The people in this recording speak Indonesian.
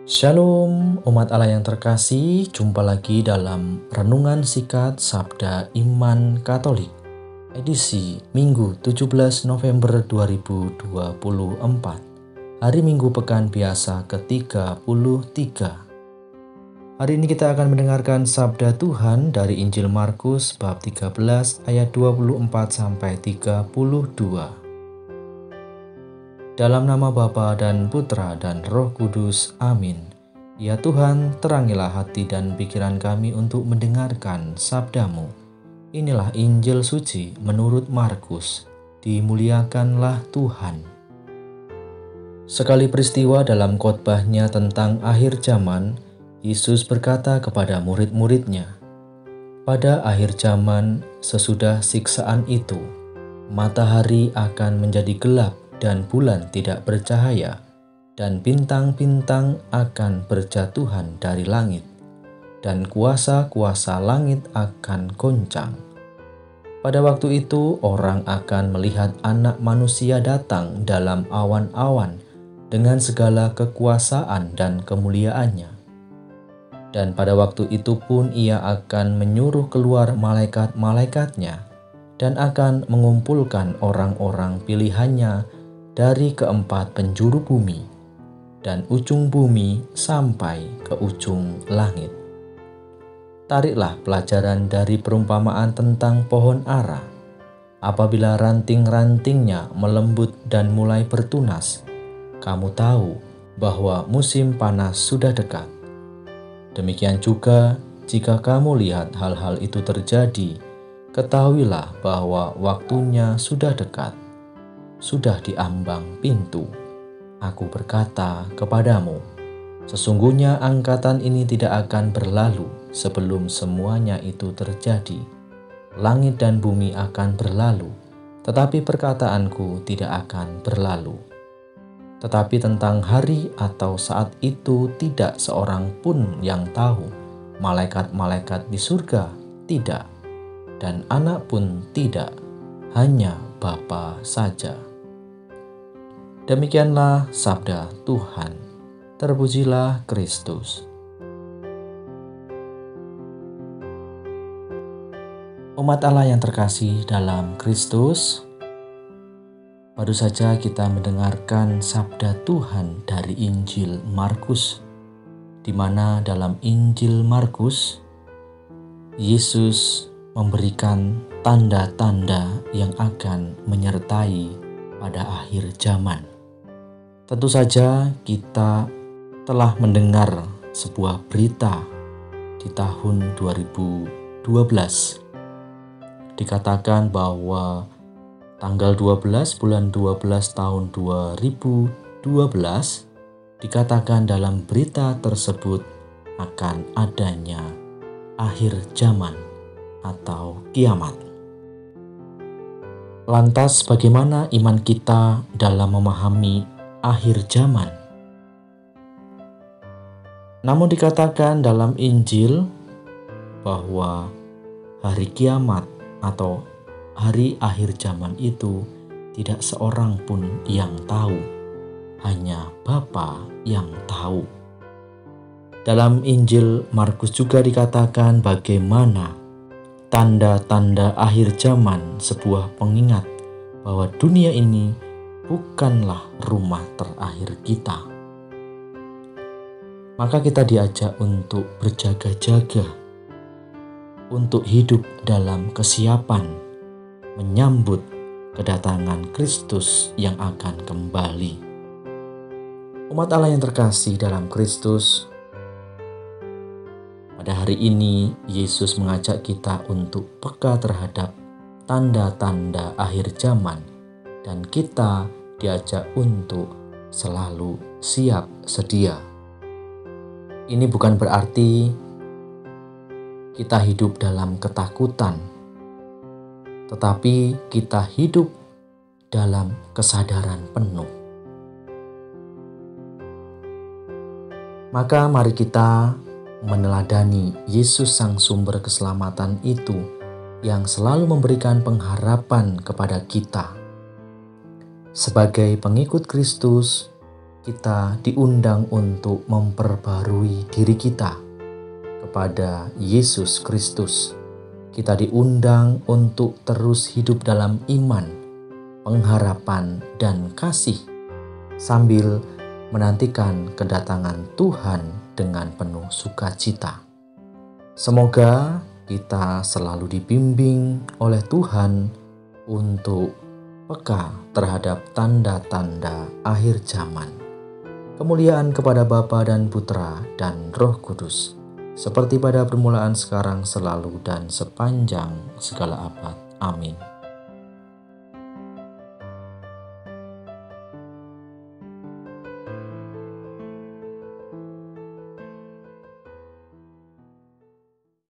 Shalom umat Allah yang terkasih, jumpa lagi dalam Renungan Singkat Sabda Iman Katolik, edisi Minggu 17 November 2024, hari Minggu Pekan Biasa ke-33. Hari ini kita akan mendengarkan Sabda Tuhan dari Injil Markus bab 13 ayat 24-32. Dalam nama Bapa dan Putra dan Roh Kudus. Amin. Ya Tuhan, terangilah hati dan pikiran kami untuk mendengarkan sabda-Mu. Inilah Injil suci menurut Markus. Dimuliakanlah Tuhan. Sekali peristiwa dalam khotbahnya tentang akhir zaman, Yesus berkata kepada murid-muridnya, "Pada akhir zaman, sesudah siksaan itu, matahari akan menjadi gelap dan bulan tidak bercahaya, dan bintang-bintang akan berjatuhan dari langit, dan kuasa-kuasa langit akan goncang. Pada waktu itu orang akan melihat Anak Manusia datang dalam awan-awan dengan segala kekuasaan dan kemuliaannya. Dan pada waktu itu pun Ia akan menyuruh keluar malaikat-malaikatnya dan akan mengumpulkan orang-orang pilihannya dari keempat penjuru bumi dan ujung bumi sampai ke ujung langit. Tariklah pelajaran dari perumpamaan tentang pohon ara. Apabila ranting-rantingnya melembut dan mulai bertunas, kamu tahu bahwa musim panas sudah dekat. Demikian juga jika kamu lihat hal-hal itu terjadi, ketahuilah bahwa waktunya sudah dekat. Sudah diambang pintu. Aku berkata kepadamu, sesungguhnya angkatan ini tidak akan berlalu sebelum semuanya itu terjadi. Langit dan bumi akan berlalu, tetapi perkataanku tidak akan berlalu. Tetapi tentang hari atau saat itu tidak seorang pun yang tahu, malaikat-malaikat di surga tidak, dan Anak pun tidak, hanya Bapa saja." Demikianlah sabda Tuhan. Terpujilah Kristus. Umat Allah yang terkasih dalam Kristus, baru saja kita mendengarkan sabda Tuhan dari Injil Markus, di mana dalam Injil Markus, Yesus memberikan tanda-tanda yang akan menyertai pada akhir zaman. Tentu saja kita telah mendengar sebuah berita di tahun 2012. Dikatakan bahwa tanggal 12 bulan 12 tahun 2012 dikatakan dalam berita tersebut akan adanya akhir zaman atau kiamat. Lantas bagaimana iman kita dalam memahami akhir zaman? Namun dikatakan dalam Injil bahwa hari kiamat atau hari akhir zaman itu tidak seorang pun yang tahu, hanya Bapa yang tahu. Dalam Injil Markus juga dikatakan bagaimana tanda-tanda akhir zaman sebuah pengingat bahwa dunia ini bukanlah rumah terakhir kita. Maka kita diajak untuk berjaga-jaga, untuk hidup dalam kesiapan menyambut kedatangan Kristus yang akan kembali. Umat Allah yang terkasih dalam Kristus, pada hari ini Yesus mengajak kita untuk peka terhadap tanda-tanda akhir zaman, dan kita diajak untuk selalu siap sedia. Ini bukan berarti kita hidup dalam ketakutan, tetapi kita hidup dalam kesadaran penuh. Maka mari kita meneladani Yesus sang sumber keselamatan itu yang selalu memberikan pengharapan kepada kita. Sebagai pengikut Kristus, kita diundang untuk memperbarui diri kita kepada Yesus Kristus. Kita diundang untuk terus hidup dalam iman, pengharapan, dan kasih, sambil menantikan kedatangan Tuhan dengan penuh sukacita. Semoga kita selalu dibimbing oleh Tuhan untuk peka terhadap tanda-tanda akhir zaman. Kemuliaan kepada Bapa dan Putra dan Roh Kudus, seperti pada permulaan, sekarang, selalu, dan sepanjang segala abad. Amin.